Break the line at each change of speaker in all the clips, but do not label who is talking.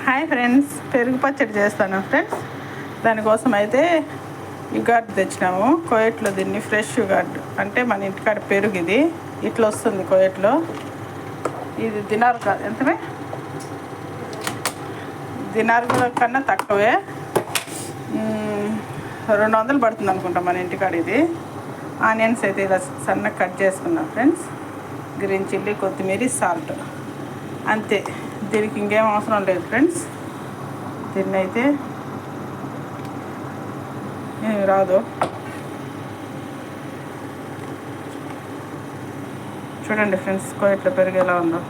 Hi friends, పెరుగు పచ్చడి చేస్తాను ఫ్రెండ్స్. దానికోసం అయితే యుగార్డ్ తెచ్చినాము. కోయట్లో దీన్ని ఫ్రెష్ యుగార్డ్ అంటే మన ఇంటికాడ పెరుగు ఇది ఇట్లా వస్తుంది కోయట్లో. ఇది దినార్ ఎంతమే, దినార్ కన్నా తక్కువే, 200 పడుతుంది అనుకుంటా మన ఇంటికాడ ఇది. ఆనియన్స్ అయితే ఇలా సన్నగా కట్ చేసుకున్నాం ఫ్రెండ్స్. గ్రీన్ చిల్లీ, కొత్తిమీర, సాల్ట్, అంతే. దీనికి ఇంకేం అవసరం లేదు ఫ్రెండ్స్. దీన్ని అయితే రాదు, చూడండి ఫ్రెండ్స్ కోయట్లో పెరుగు ఎలా ఉందో.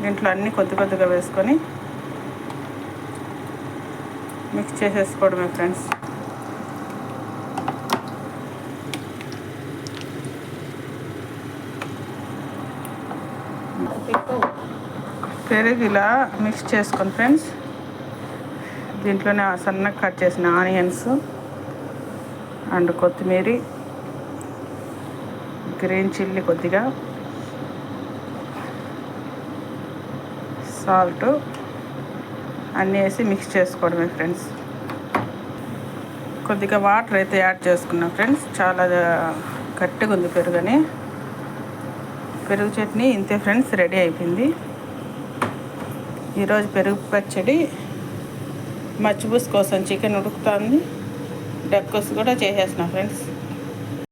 దీంట్లో అన్నీ కొద్ది కొద్దిగా వేసుకొని మిక్స్ చేసేసుకోవడమే ఫ్రెండ్స్. పెరుగు ఇలా మిక్స్ చేసుకొని ఫ్రెండ్స్, దీంట్లోనే సన్నగా కట్ చేసిన ఆనియన్స్ అండ్ కొత్తిమీర, గ్రీన్ చిల్లీ, కొద్దిగా సాల్ట్ అన్నీ వేసి మిక్స్ చేసుకోవడమే ఫ్రెండ్స్. కొద్దిగా వాటర్ అయితే యాడ్ చేసుకున్నాం ఫ్రెండ్స్. చాలా గట్టిగా ఉంది పెరుగని. పెరుగు చట్నీ ఇంతే ఫ్రెండ్స్, రెడీ అయిపోయింది. ఈరోజు పెరుగు పచ్చడి. మచ్చిబూస్ కోసం చికెన్ ఉడుకుతుంది, డక్కస్ కూడా చేసేసిన ఫ్రెండ్స్.